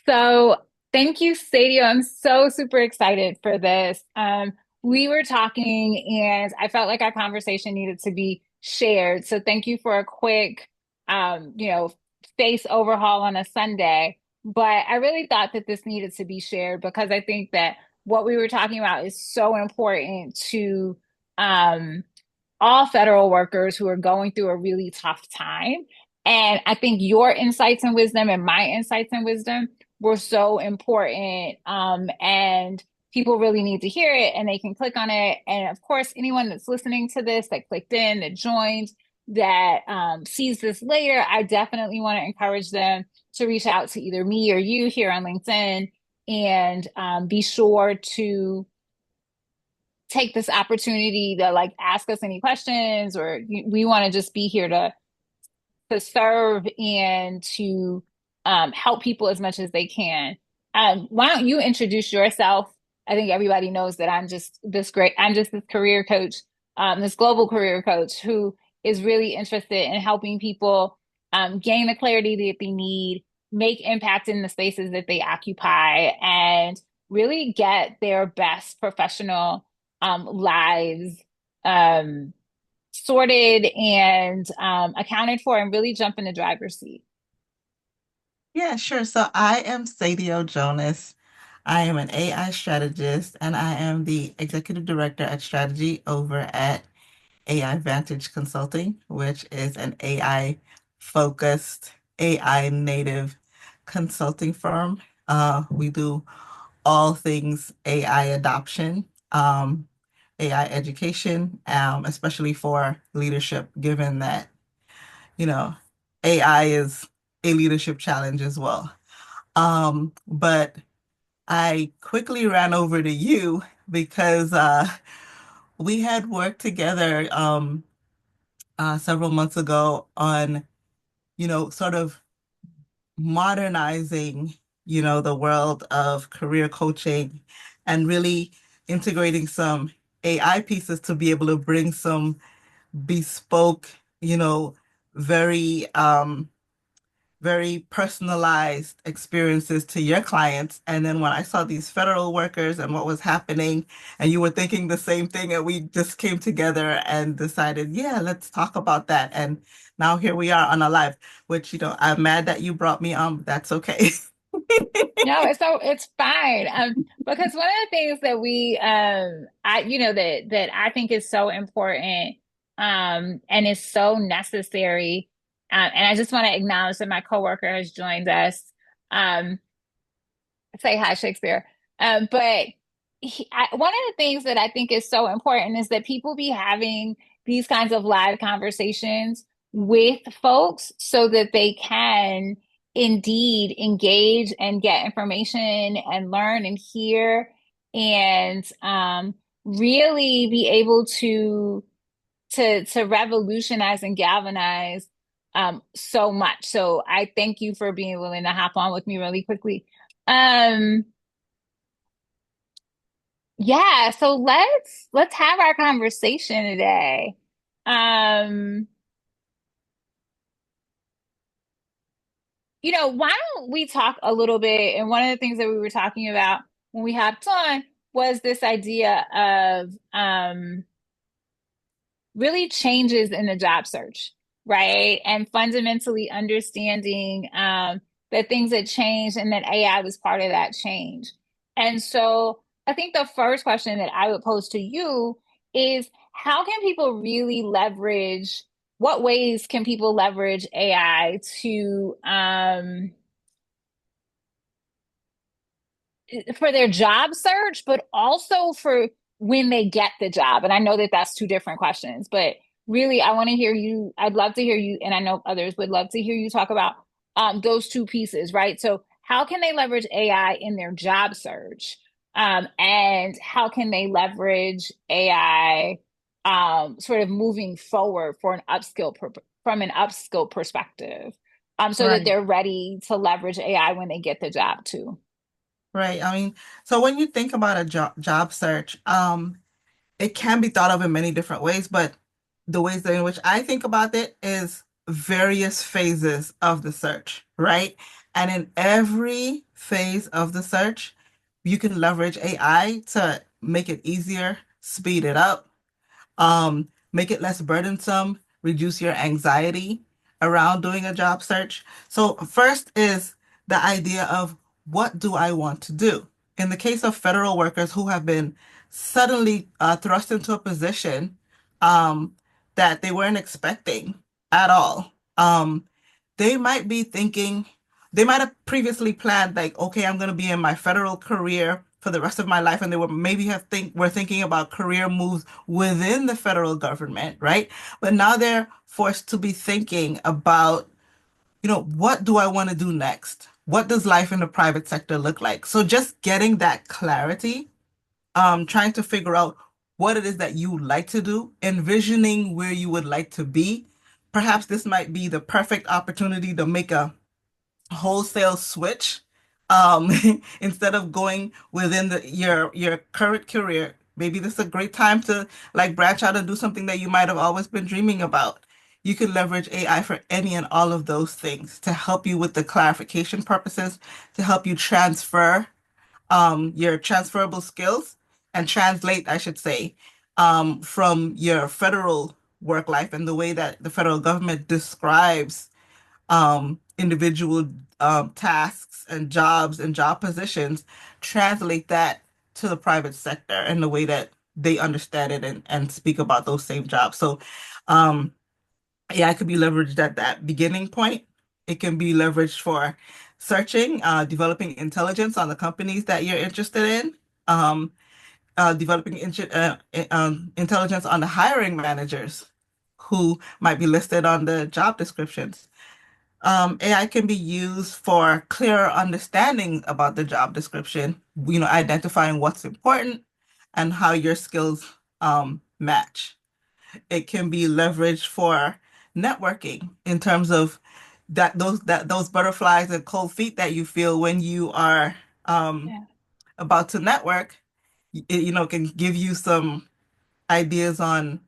So thank you, Sadio. I'm so super excited for this. We were talking and I felt like our conversation needed to be shared. So thank you for a quick, um, you know, face overhaul on a Sunday. But I really thought that this needed to be shared because I think that what we were talking about is so important to um, all federal workers who are going through a really tough time. And I think your insights and wisdom and my insights and wisdom were so important. And people really need to hear it and they can click on it. And of course, anyone that's listening to this, that clicked in, that joined, that sees this later, I definitely want to encourage them to reach out to either me or you here on LinkedIn and be sure to take this opportunity to like ask us any questions or we want to just be here to serve and to help people as much as they can. Why don't you introduce yourself? I think everybody knows that I'm just this career coach, this global career coach who is really interested in helping people gain the clarity that they need, make impact in the spaces that they occupy, and really get their best professional lives um, sorted and accounted for and really jump in the driver's seat. Yeah, sure. So I am Sadio Jonas. I am an AI strategist and I am the executive director at strategy over at AI Vantage Consulting, which is an AI focused, AI native consulting firm. We do all things AI adoption, AI education, especially for leadership, given that, you know, AI is a leadership challenge as well. But I quickly ran over to you because we had worked together several months ago on, sort of modernizing, the world of career coaching and really integrating some AI pieces to be able to bring some bespoke, you know, very very personalized experiences to your clients. And then when I saw these federal workers and what was happening, and you were thinking the same thing, and we just came together and decided, yeah, let's talk about that. And now here we are on a live, which, I'm mad that you brought me on, but that's okay. No, it's fine. Because one of the things that we I that I think is so important and is so necessary. And I just want to acknowledge that my coworker has joined us. Um, say hi, Shakespeare. But one of the things that I think is so important is that people be having these kinds of live conversations with folks so that they can indeed engage and get information and learn and hear and really be able to revolutionize and galvanize so much. So I thank you for being willing to hop on with me really quickly. Um, yeah, so let's have our conversation today. Um, why don't we talk a little bit? And one of the things that we were talking about when we hopped on was this idea of really changes in the job search, right? And fundamentally understanding that things had changed and that AI was part of that change. And so I think the first question that I would pose to you is how can people really leverage, what ways can people leverage AI to for their job search, but also for when they get the job. And I know that that's two different questions, but really, I want to hear you. I'd love to hear you, and I know others would love to hear you talk about those two pieces, right? So, how can they leverage AI in their job search? And how can they leverage AI sort of moving forward for from an upskill perspective, so that Right, they're ready to leverage AI when they get the job too? right. I mean, so when you think about a job search, it can be thought of in many different ways, but the ways in which I think about it is various phases of the search, right? And in every phase of the search, you can leverage AI to make it easier, speed it up, make it less burdensome, reduce your anxiety around doing a job search. So, first is the idea of what do I want to do? In the case of federal workers who have been suddenly thrust into a position um, that they weren't expecting at all, they might be thinking, they might have previously planned like, okay, I'm going to be in my federal career for the rest of my life, and they were maybe were thinking about career moves within the federal government, right? But now they're forced to be thinking about, what do I want to do next? What does life in the private sector look like? So just getting that clarity, trying to figure out what it is that you like to do, envisioning where you would like to be. Perhaps this might be the perfect opportunity to make a wholesale switch. Um, instead of going within your current career, maybe this is a great time to like branch out and do something that you might have always been dreaming about. You can leverage AI for any and all of those things to help you with the clarification purposes, to help you transfer your transferable skills and translate, I should say, from your federal work life and the way that the federal government describes individual tasks and jobs and job positions, translate that to the private sector in the way that they understand it and speak about those same jobs. So, um, yeah, it could be leveraged at that beginning point. It can be leveraged for searching, developing intelligence on the companies that you're interested in, um, developing intelligence on the hiring managers who might be listed on the job descriptions. AI can be used for clearer understanding about the job description, identifying what's important and how your skills match. It can be leveraged for networking in terms of those butterflies and cold feet that you feel when you are um, Yeah. about to network. Can give you some ideas on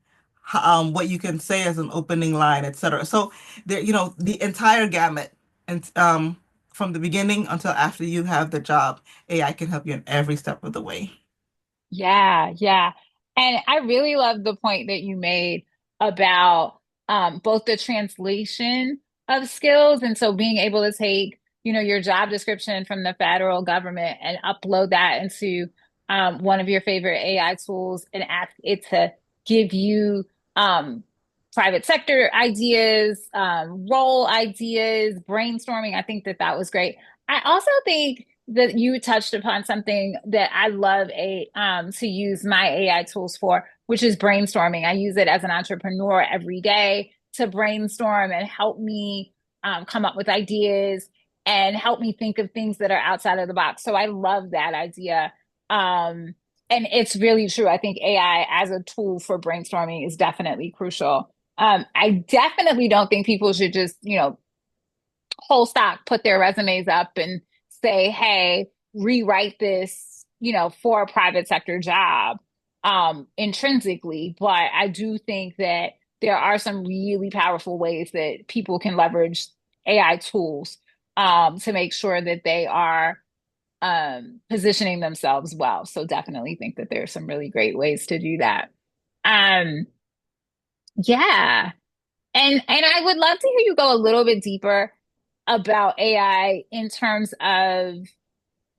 what you can say as an opening line, etc. So there, the entire gamut, and from the beginning until after you have the job, AI can help you in every step of the way. Yeah, yeah. And I really love the point that you made about both the translation of skills. And so being able to take, your job description from the federal government and upload that into one of your favorite AI tools and ask it to give you um, private sector ideas, role ideas, brainstorming. I think that that was great. I also think that you touched upon something that I love to use my AI tools for, which is brainstorming. I use it as an entrepreneur every day to brainstorm and help me come up with ideas and help me think of things that are outside of the box. So I love that idea. Um, and it's really true. I think AI as a tool for brainstorming is definitely crucial. I definitely don't think people should just, whole stock put their resumes up and say, hey, rewrite this, for a private sector job intrinsically. But I do think that there are some really powerful ways that people can leverage AI tools to make sure that they are positioning themselves well. So definitely think that there's some really great ways to do that. Um, yeah. And I would love to hear you go a little bit deeper about AI in terms of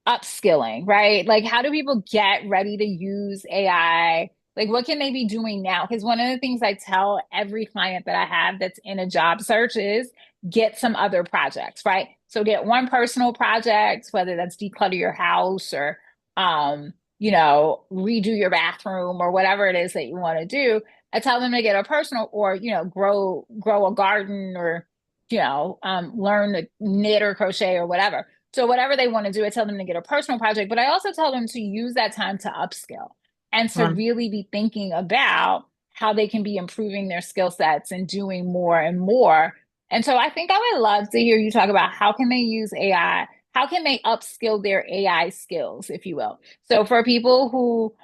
upskilling, right? Like, how do people get ready to use AI? Like, what can they be doing now? Because one of the things I tell every client that I have that's in a job search is get some other projects, right? So get one personal project, whether that's declutter your house or, redo your bathroom or whatever it is that you want to do. I tell them to get a personal or, grow a garden or, learn to knit or crochet or whatever. So whatever they want to do, I tell them to get a personal project, but I also tell them to use that time to upskill and to Right. really be thinking about how they can be improving their skill sets and doing more and more. And so I think I would love to hear you talk about how can they use AI? How can they upskill their AI skills, if you will? So for people who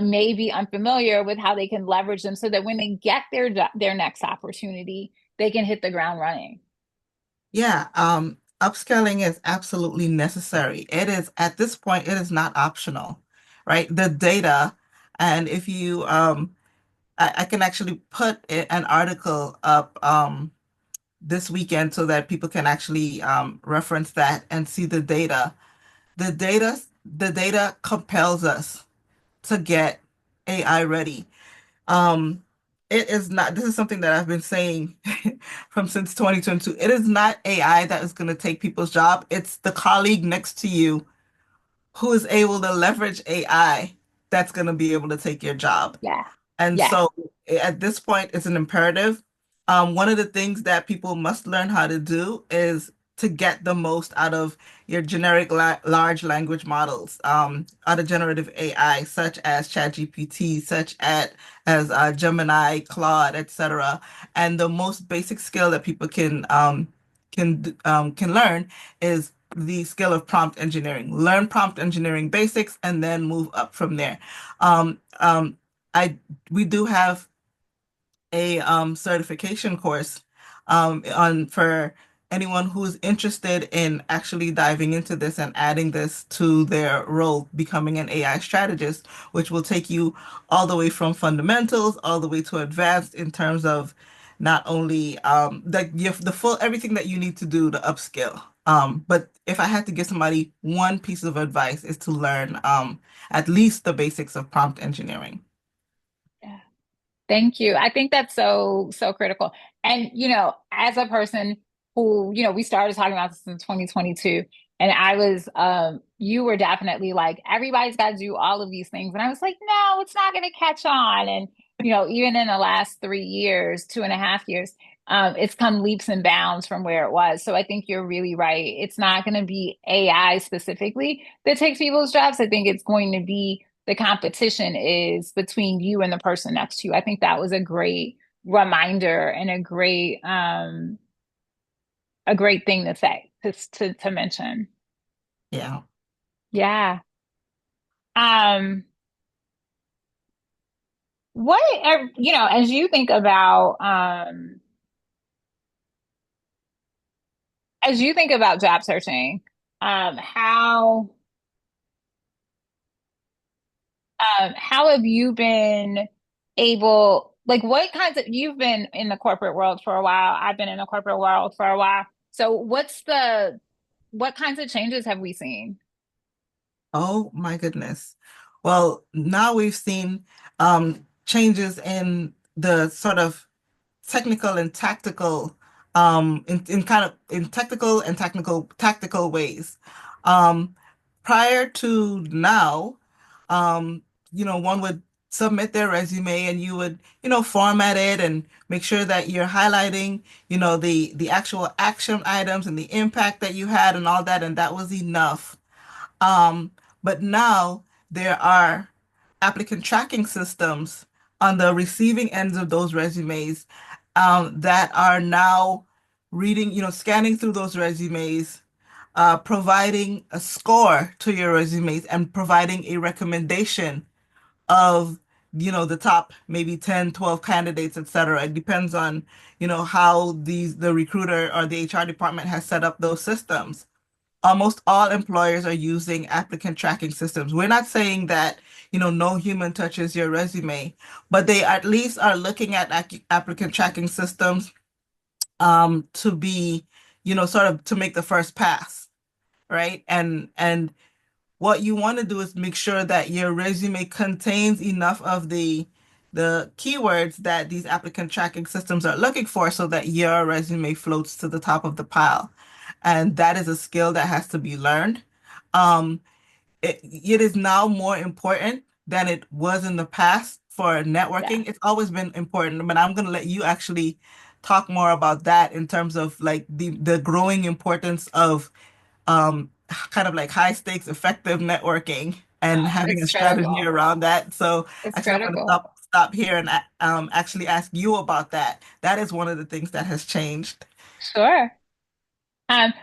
may be unfamiliar with how they can leverage them so that when they get their next opportunity, they can hit the ground running. Yeah, upscaling is absolutely necessary. It is, at this point, it is not optional, right? The data, and if you, I can actually put an article up this weekend so that people can actually reference that and see the data. The data compels us to get AI ready. Um, it is not, this is something that I've been saying from since 2022. It is not AI that is going to take people's job. It's the colleague next to you who is able to leverage AI that's going to be able to take your job. Yeah. And Yeah. so at this point, it's an imperative. One of the things that people must learn how to do is to get the most out of your generic la large language models, out of generative AI, such as ChatGPT, such as Gemini, Claude, etc. And the most basic skill that people can learn is the skill of prompt engineering. Learn prompt engineering basics and then move up from there. Um, um, I we do have a certification course on for anyone who's interested in actually diving into this and adding this to their role, becoming an AI strategist, which will take you all the way from fundamentals all the way to advanced in terms of not only the full everything that you need to do to upskill. But if I had to give somebody one piece of advice is to learn at least the basics of prompt engineering. Yeah. Thank you. I think that's so critical. And as a person who, we started talking about this in 2022, and you were definitely like, everybody's got to do all of these things. And I was like, no, it's not going to catch on. And, even in the last 3 years, 2.5 years, it's come leaps and bounds from where it was. So I think you're really right. It's not going to be AI specifically that takes people's jobs. I think it's going to be the competition is between you and the person next to you. I think that was a great reminder and a great thing to say to mention. Yeah. Yeah. Um, what are, as you think about job searching, how how have you been like what kinds of, you've been in the corporate world for a while, I've been in the corporate world for a while. So what kinds of changes have we seen? Oh my goodness. Well, now we've seen changes in the sort of technical and tactical in kind of in technical and tactical ways. Um, Prior to now, um, one would submit their resume and you would, format it and make sure that you're highlighting, the actual action items and the impact that you had and all that, and that was enough. Um, but now there are applicant tracking systems on the receiving ends of those resumes that are now reading, scanning through those resumes, providing a score to your resumes and providing a recommendation of, the top maybe 10, 12 candidates, etc. It depends on, how the recruiter or the HR department has set up those systems. Almost all employers are using applicant tracking systems. We're not saying that, no human touches your resume, but they at least are looking at applicant tracking systems to be, sort of to make the first pass, right? And what you want to do is make sure that your resume contains enough of the keywords that these applicant tracking systems are looking for so that your resume floats to the top of the pile. And that is a skill that has to be learned. Um, it is now more important than it was in the past for Yeah. networking. It's always been important, but I'm going to let you actually talk more about that in terms of like the growing importance of kind of like high stakes effective networking and having a It's strategy critical. around that. So It's actually I'm going to critical. stop here and actually ask you about that. That is one of the things that has changed. Sure.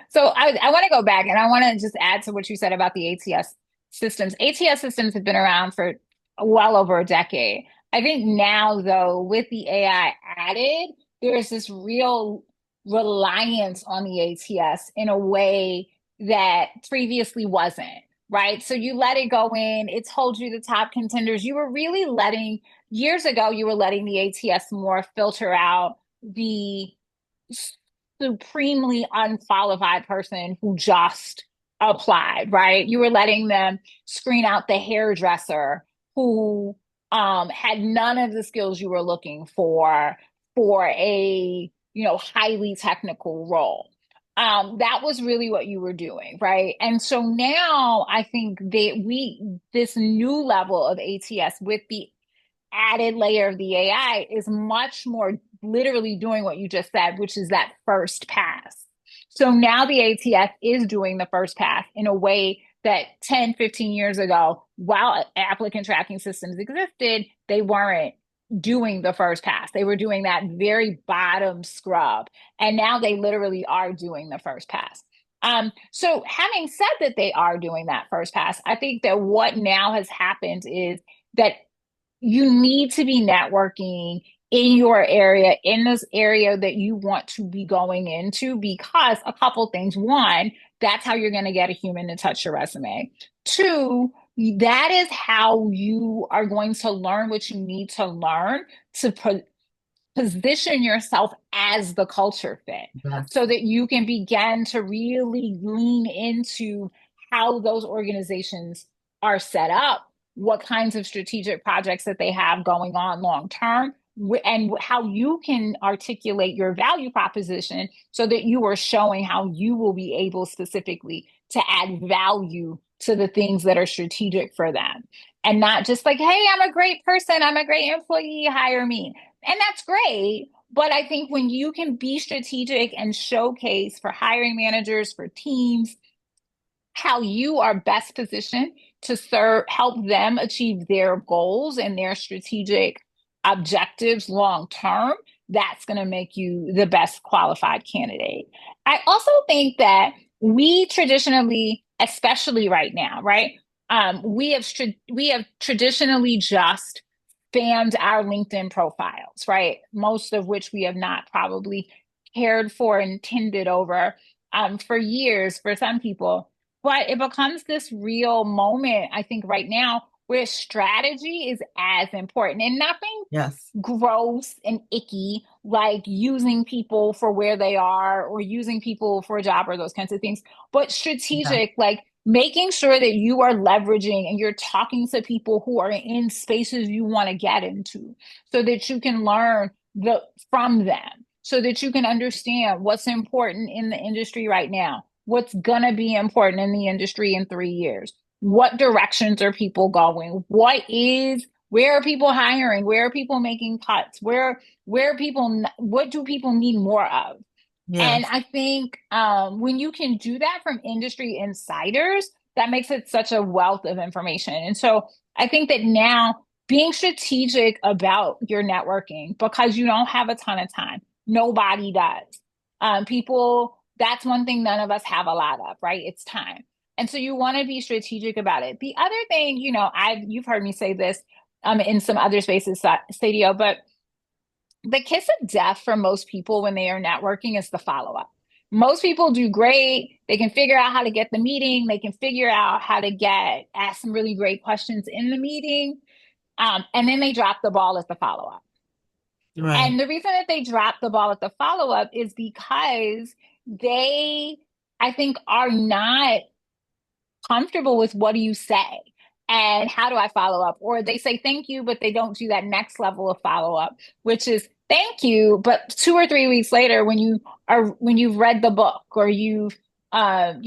So I want to go back and I want to just add to what you said about the ATS systems. ATS systems have been around for well over a decade. I think now, though, with the AI added, there's this real reliance on the ATS in a way that previously wasn't, right? So you let it go in, it told you the top contenders. You were really letting, years ago, you were letting the ATS more filter out the supremely unqualified person who just applied, right? You were letting them screen out the hairdresser who had none of the skills you were looking for a highly technical role. That was really what you were doing, right? And so now I think that this new level of ATS with the added layer of the AI is much more literally doing what you just said, which is that first pass. So now the ATS is doing the first pass in a way that 10, 15 years ago, while applicant tracking systems existed, they weren't doing the first pass. They were doing that very bottom scrub. And now they literally are doing the first pass. So having said that they are doing that first pass, I think that what now has happened is that you need to be networking in your area, in this area that you want to be going into, because a couple things. One, that's how you're going to get a human to touch your resume. Two, that is how you are going to learn what you need to learn to position yourself as the culture fit so Yes. that you can begin to really lean into how those organizations are set up, what kinds of strategic projects that they have going on long term, and how you can articulate your value proposition so that you are showing how you will be able specifically to add value to the things that are strategic for them. And not just like, hey, I'm a great person, I'm a great employee, hire me. And that's great. But I think when you can be strategic and showcase for hiring managers, for teams, how you are best positioned to help them achieve their goals and their strategic objectives long term, that's going to make you the best qualified candidate. I also think that we traditionally, especially right now, right? We have traditionally just spammed our LinkedIn profiles, right? Most of which we have not probably cared for and tended over for years for some people. But it becomes this real moment, I think, right now where strategy is as important and nothing Yes. gross and icky like using people for where they are or using people for a job or those kinds of things, but Yeah. strategic, like making sure that you are leveraging and you're talking to people who are in spaces you want to get into so that you can learn from them, so that you can understand what's important in the industry right now, what's going to be important in the industry in 3 years, what directions are people going, where are people hiring, where are people making cuts, where are people, what do people need more of. And Yes. I think when you can do that from industry insiders, that makes it such a wealth of information. And so I think that now being strategic about your networking, because you don't have a ton of time, nobody does. People, that's one thing none of us have a lot of, right? It's time. And so you want to be strategic about it. The other thing, you've heard me say this in some other spaces, Sadio, but the kiss of death for most people when they are networking is the follow up. Most people do great. They can figure out how to get the meeting. They can figure out how to ask some really great questions in the meeting. And then they drop the ball at the follow up. Right. And the reason that they drop the ball at the follow up is because they, I think, are not comfortable with what do you say and how do I follow up? Or they say thank you, but they don't do that next level of follow up, which is thank you, but 2 or 3 weeks later, when you've read the book or you've done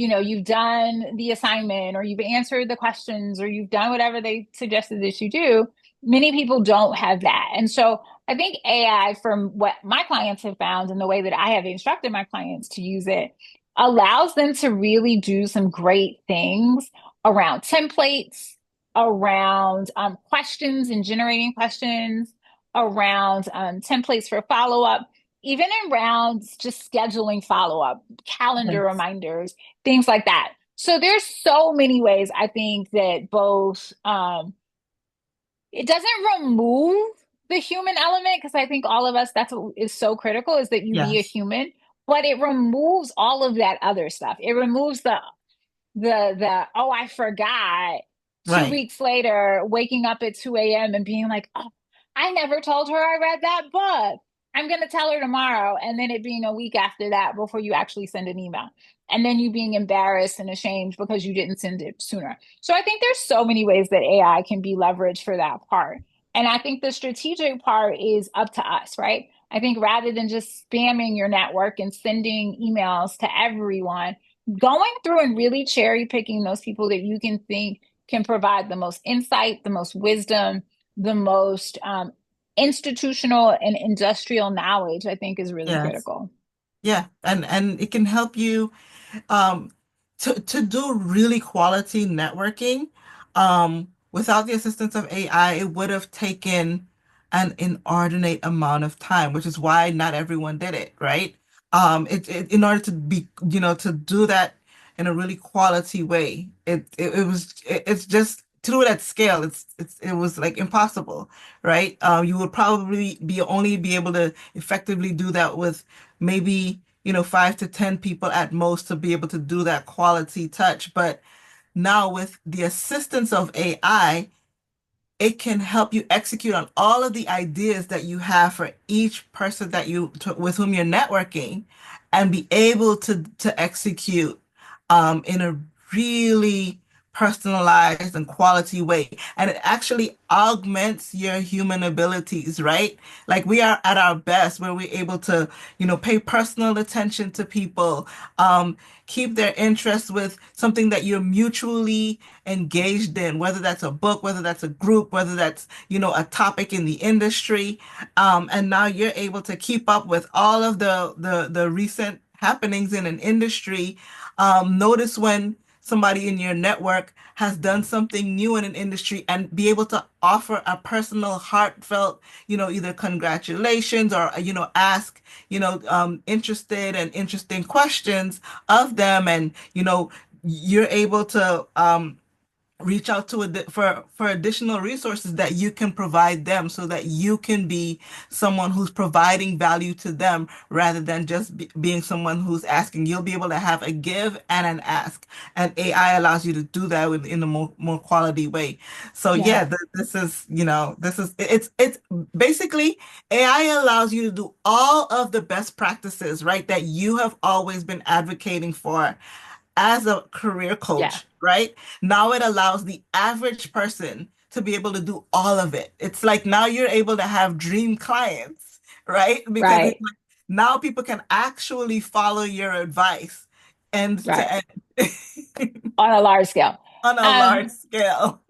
the assignment or you've answered the questions or you've done whatever they suggested that you do, many people don't have that. And so I think AI, from what my clients have found and the way that I have instructed my clients to use it, allows them to really do some great things around templates, around questions and generating questions, around templates for follow up, even around just scheduling follow up, calendar Yes. reminders, things like that. So there's so many ways I think that both it doesn't remove the human element, because I think all of us, that's what is so critical, is that you be a Yes. human, but it removes all of that other stuff. It removes the oh, I forgot, two Right. weeks later waking up at 2 a.m. and being like, oh, I never told her I read that book. I'm gonna tell her tomorrow, and then it being a week after that before you actually send an email, and then you being embarrassed and ashamed because you didn't send it sooner. So I think there's so many ways that AI can be leveraged for that part. And I think the strategic part is up to us, right? I think rather than just spamming your network and sending emails to everyone, going through and really cherry picking those people that you can think can provide the most insight, the most wisdom, the most institutional and industrial knowledge, I think is really Yes. critical. Yeah. And it can help you um, to do really quality networking, without the assistance of AI, it would have taken an inordinate amount of time, which is why not everyone did it, right? In order to be, to do that in a really quality way, it's just to do it at scale. It was like impossible, right? You would probably only be able to effectively do that with maybe 5 to 10 people at most to be able to do that quality touch. But now with the assistance of AI, it can help you execute on all of the ideas that you have for each person with whom you're networking, and be able to execute in a really personalized and quality way. And it actually augments your human abilities, right? Like we are at our best when we're able to, pay personal attention to people, keep their interest with something that you're mutually engaged in, whether that's a book, whether that's a group, whether that's, a topic in the industry. And now you're able to keep up with all of the recent happenings in an industry. Notice when somebody in your network has done something new in an industry, and be able to offer a personal, heartfelt, either congratulations or, ask, interested and interesting questions of them. And, you're able to, reach out to for additional resources that you can provide them, so that you can be someone who's providing value to them rather than just being someone who's asking. You'll be able to have a give and an ask, and AI allows you to do that in a more quality way. So Yeah. yeah, this is, it's basically AI allows you to do all of the best practices, right, that you have always been advocating for as a career Yeah. coach, right? Now it allows the average person to be able to do all of it. It's like now you're able to have dream clients, right? Because it's Right. like now people can actually follow your advice end to Right. end On a large scale. on a large Um, scale.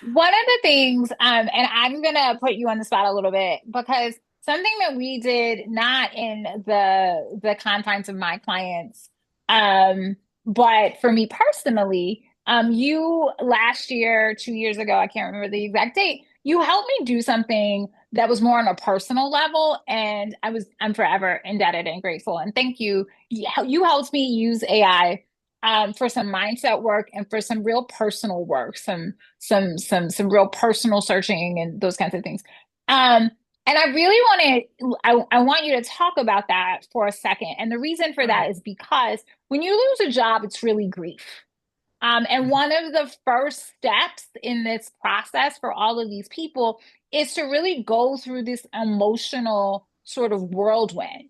One of the things, and I'm gonna put you on the spot a little bit because something that we did not in the confines of my clients, but for me personally, you last year, 2 years ago, I can't remember the exact date, you helped me do something that was more on a personal level, and I'm forever indebted and grateful. And thank you. You helped me use AI for some mindset work and for some real personal work, some real personal searching and those kinds of things. Um, and I really I want you to talk about that for a second. And the reason for Sure. that is because when you lose a job, it's really grief. And one of the first steps in this process for all of these people is to really go through this emotional sort of whirlwind,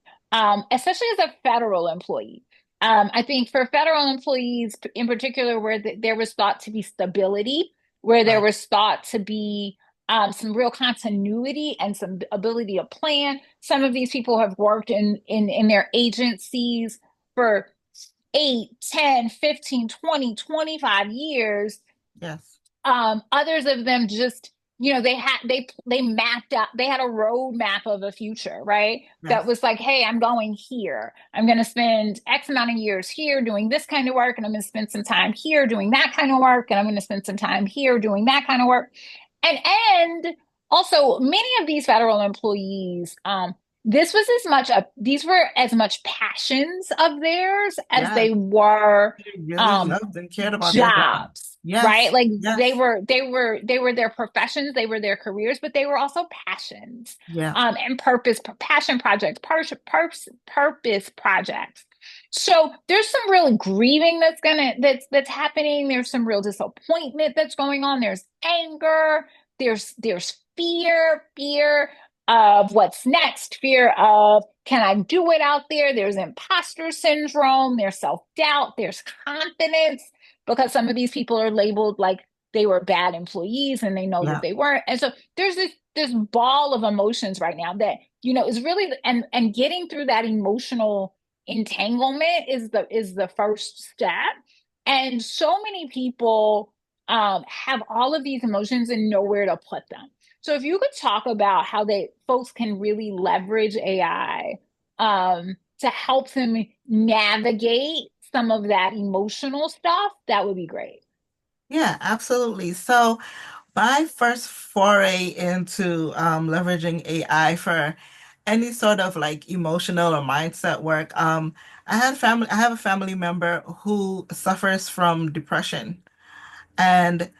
especially as a federal employee. I think for federal employees in particular, where there was thought to be stability, where there Right. was thought to be some real continuity and some ability to plan. Some of these people have worked in their agencies for 8, 10, 15, 20, 25 years. Yes. Others of them just, they mapped out, they had a roadmap of a future, right? That Yes. was like, hey, I'm going here. I'm going to spend X amount of years here doing this kind of work, and I'm going to spend some time here doing that kind of work, and I'm going to spend some time here doing that kind of work. And also, many of these federal employees this was as much these were as much passions of theirs as Yeah, they were they really um loved and cared about their job. jobs, right? Yes, Like yes, they were their professions, they were their careers, but they were also passions, yeah, and passion projects, purpose projects. So there's some real grieving that's happening. There's some real disappointment that's going on. There's anger. There's fear of what's next, fear of can I do it out there? There's imposter syndrome, there's self-doubt, there's confidence because some of these people are labeled like they were bad employees and they know that yeah, they weren't. And so there's this ball of emotions right now that is really and getting through that emotional entanglement is the first step. And so many people have all of these emotions and nowhere to put them. So if you could talk about how they folks can really leverage AI to help them navigate some of that emotional stuff, that would be great. yeah, absolutely. So my first foray into leveraging AI for any sort of like emotional or mindset work, I have a family member who suffers from depression, and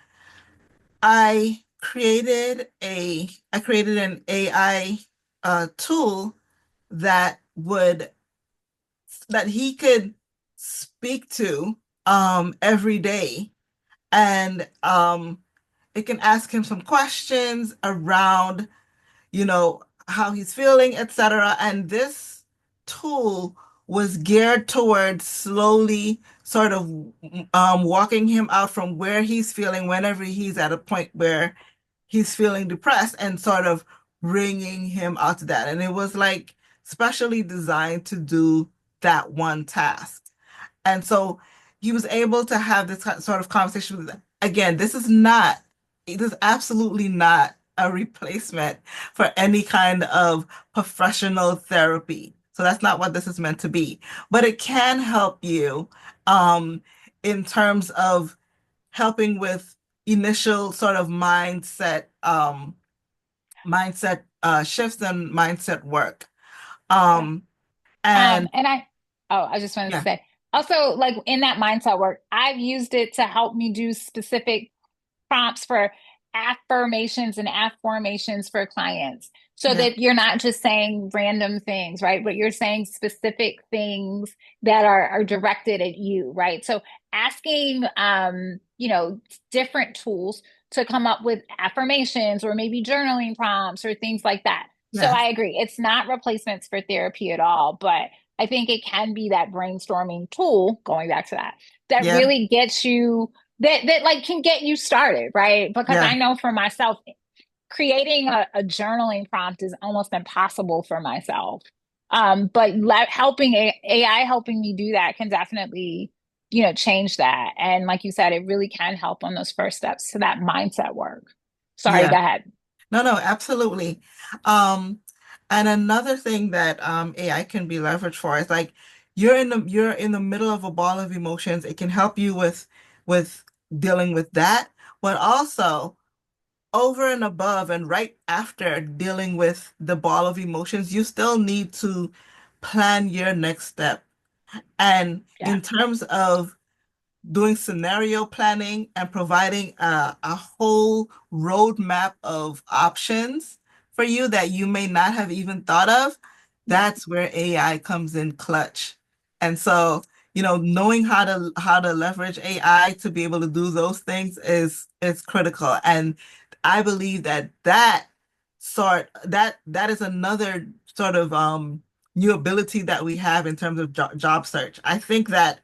I created an AI tool that would that he could speak to every day, and it can ask him some questions around, how he's feeling, etc. And this tool was geared towards slowly sort of walking him out from where he's feeling whenever he's at a point where he's feeling depressed, and sort of bringing him out to that. And it was like specially designed to do that one task. And so he was able to have this sort of conversation with them. Again, it is absolutely not a replacement for any kind of professional therapy. So that's not what this is meant to be. But it can help you in terms of helping with initial sort of mindset shifts and mindset work. Yeah. Um, and And I just wanted to yeah, say also, like in that mindset work, I've used it to help me do specific prompts for affirmations and affirmations for clients so yeah, that you're not just saying random things, right? But you're saying specific things that are directed at you, right? So asking, different tools to come up with affirmations or maybe journaling prompts or things like that. So yes, I agree. It's not replacements for therapy at all, but I think it can be that brainstorming tool, going back to that, that yeah, really gets you that like can get you started, right? Because yeah, I know for myself, creating a journaling prompt is almost impossible for myself. But AI helping me do that can definitely, change that. And like you said, it really can help on those first steps to that mindset work. Sorry, yeah. go ahead. No, no, absolutely. Um, and another thing that AI can be leveraged for is like you're in the middle of a ball of emotions. It can help you with dealing with that, but also over and above and right after dealing with the ball of emotions, you still need to plan your next step. And Yeah, in terms of doing scenario planning and providing a whole roadmap of options for you that you may not have even thought of, yeah, that's where AI comes in clutch. And so, knowing how to leverage AI to be able to do those things is critical. And I believe that is another sort of new ability that we have in terms of job search. I think that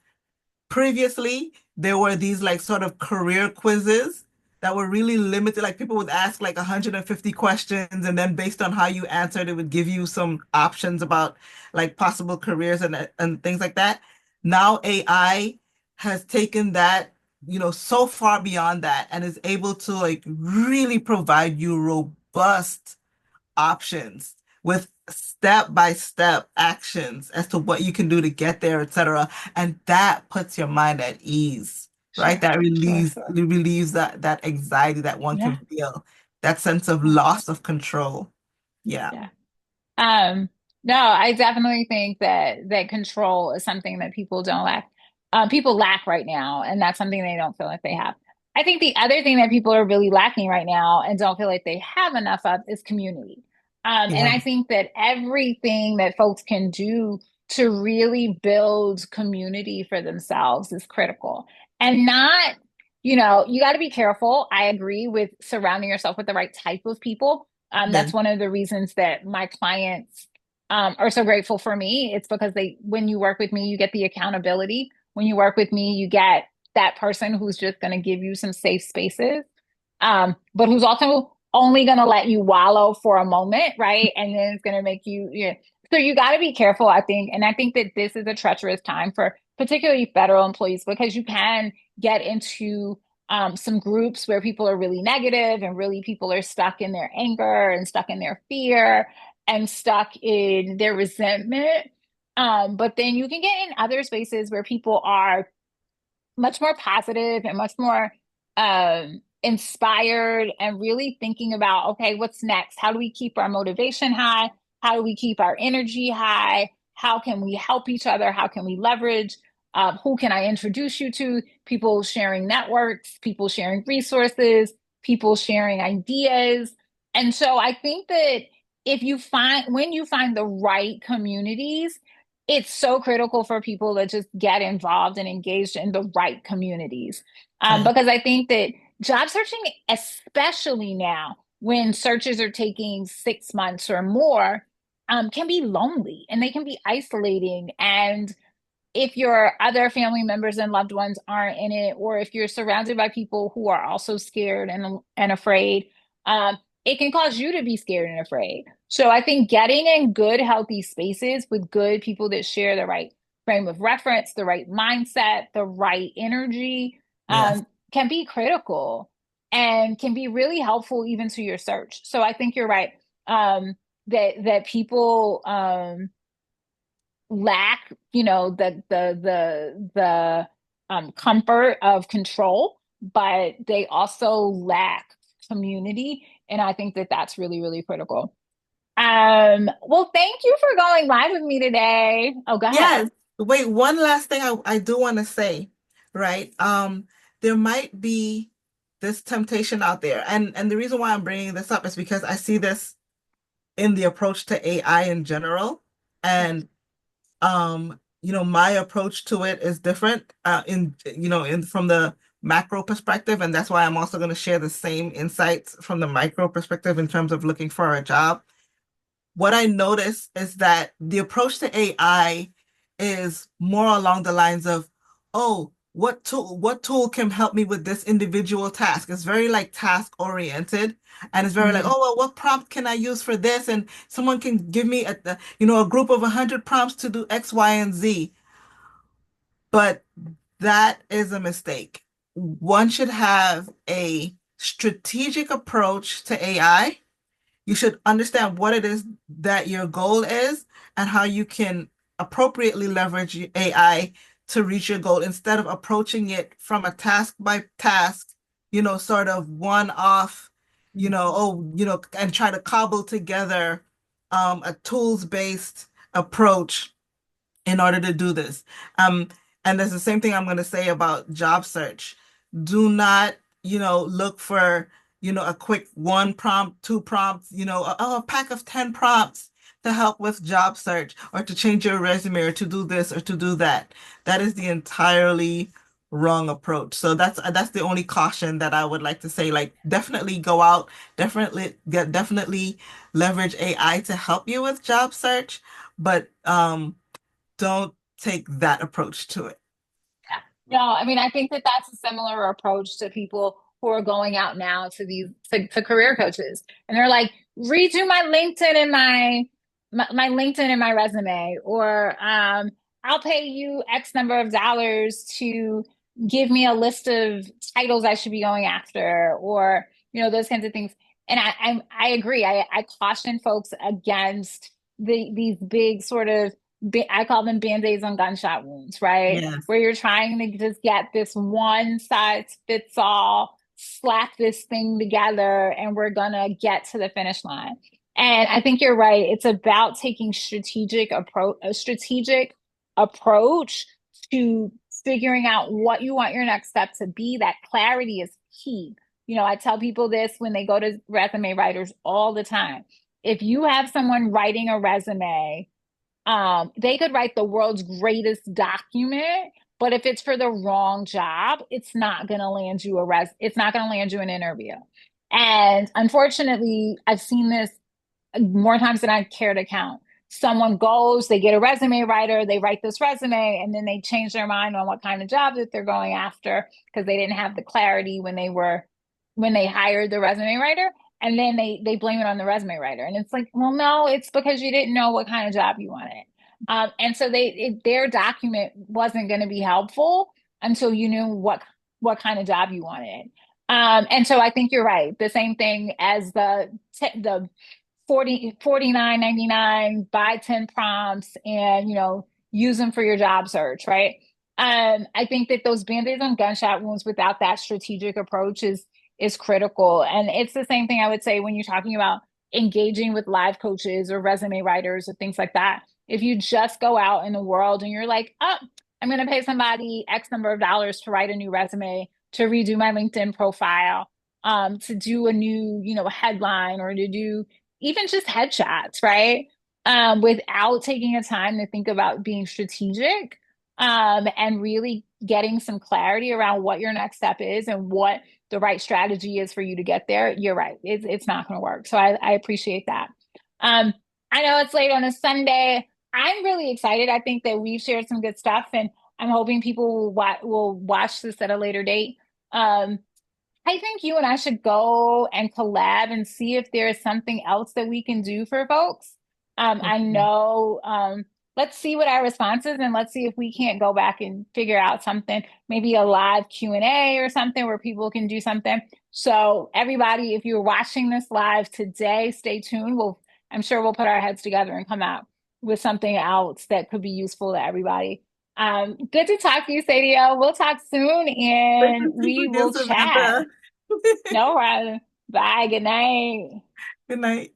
previously there were these like sort of career quizzes that were really limited. Like people would ask like 150 questions, and then based on how you answered, it would give you some options about like possible careers and things like that. Now AI has taken that, so far beyond that, and is able to like really provide you robust options with step-by-step actions as to what you can do to get there, etc. And that puts your mind at ease, right? sure, That sure, relieves sure. relieves that anxiety that one Yeah, can feel, that sense of yeah, loss of control. Yeah. yeah. Um, No, I definitely think that control is something that people don't lack. People lack right now, and that's something they don't feel like they have. I think the other thing that people are really lacking right now and don't feel like they have enough of is community. And Yeah, I think that everything that folks can do to really build community for themselves is critical. And not, you got to be careful. I agree with surrounding yourself with the right type of people. yeah, That's one of the reasons that my clients are so grateful for me. It's because when you work with me, you get the accountability. When you work with me, you get that person who's just going to give you some safe spaces, but who's also only going to let you wallow for a moment, right? And then it's going to make you, yeah. So you got to be careful, I think. And I think that this is a treacherous time for particularly federal employees because you can get into some groups where people are really negative and really people are stuck in their anger and stuck in their fear and stuck in their resentment. But then you can get in other spaces where people are much more positive and much more inspired and really thinking about, okay, what's next? How do we keep our motivation high? How do we keep our energy high? How can we help each other? How can we leverage? Who can I introduce you to? People sharing networks, people sharing resources, people sharing ideas. And so I think that when you find the right communities, it's so critical for people to just get involved and engaged in the right communities. yeah, Because I think that job searching, especially now when searches are taking 6 months or more, can be lonely and they can be isolating. And if your other family members and loved ones aren't in it, or if you're surrounded by people who are also scared and afraid, it can cause you to be scared and afraid. So I think getting in good, healthy spaces with good people that share the right frame of reference, the right mindset, the right energy, yes. can be critical and can be really helpful even to your search. So I think you're right. That people lack, the comfort of control, but they also lack community. And I think that that's really, really critical. Well, thank you for going live with me today. Oh, go ahead. Yes. Wait, one last thing I do want to say, right? There might be this temptation out there, and the reason why I'm bringing this up is because I see this in the approach to AI in general, Yes. and my approach to it is different, in from the macro perspective, and that's why I'm also going to share the same insights from the micro perspective in terms of looking for a job. What I notice is that the approach to AI is more along the lines of, oh, what tool can help me with this individual task? It's very like task oriented, and it's very like, Mm, oh, well, what prompt can I use for this? And someone can give me a group of 100 prompts to do X, Y, and Z. But that is a mistake. One should have a strategic approach to AI. You should understand what it is that your goal is and how you can appropriately leverage AI to reach your goal instead of approaching it from a task by task, sort of one off, and try to cobble together a tools-based approach in order to do this. Um, and that's the same thing I'm going to say about job search. Do not, look for, a quick one prompt, two prompts, a pack of 10 prompts to help with job search or to change your resume or to do this or to do that. That is the entirely wrong approach. So that's the only caution that I would like to say. Like, definitely go out, definitely leverage AI to help you with job search, but don't take that approach to it. yeah. No, I mean, I think that that's a similar approach to people who are going out now to to career coaches, and they're like, redo my LinkedIn and my LinkedIn and my resume, or I'll pay you X number of dollars to give me a list of titles I should be going after, or those kinds of things. And I agree. I caution folks against these big sort of I call them band-aids on gunshot wounds, right? Yes. Where you're trying to just get this one size fits all, slap this thing together, and we're gonna get to the finish line. And I think you're right. It's about taking a strategic approach to figuring out what you want your next step to be. That clarity is key. I tell people this when they go to resume writers all the time. If you have someone writing a resume, they could write the world's greatest document, but if it's for the wrong job, it's not going to land you an interview. And unfortunately, I've seen this more times than I care to count. Someone goes, they get a resume writer, they write this resume, and then they change their mind on what kind of job that they're going after because they didn't have the clarity when they hired the resume writer. And then they blame it on the resume writer. And it's like, well, no, it's because you didn't know what kind of job you wanted. And so their document wasn't going to be helpful until you knew what kind of job you wanted. And so I think you're right. The same thing as the 49.99, buy 10 prompts and use them for your job search, right? I think that those band-aids on gunshot wounds without that strategic approach is critical. And it's the same thing I would say when you're talking about engaging with live coaches or resume writers or things like that. If you just go out in the world and you're like, oh, I'm going to pay somebody X number of dollars to write a new resume, to redo my LinkedIn profile, to do a new, headline, or to do even just headshots, right? Without taking a time to think about being strategic, and really getting some clarity around what your next step is and what the right strategy is for you to get there, you're right. It's not going to work. So I appreciate that. Um, I know it's late on a Sunday. I'm really excited. I think that we've shared some good stuff, and I'm hoping people will watch this at a later date. Um, I think you and I should go and collab and see if there is something else that we can do for folks. I Okay. know, let's see what our response is, and let's see if we can't go back and figure out something, maybe a live Q&A or something where people can do something. So everybody, if you're watching this live today, stay tuned. I'm sure we'll put our heads together and come out with something else that could be useful to everybody. Good to talk to you, Sadio. We'll talk soon Great and to see you we again, will chat. Samantha. No problem. Bye. Good night. Good night.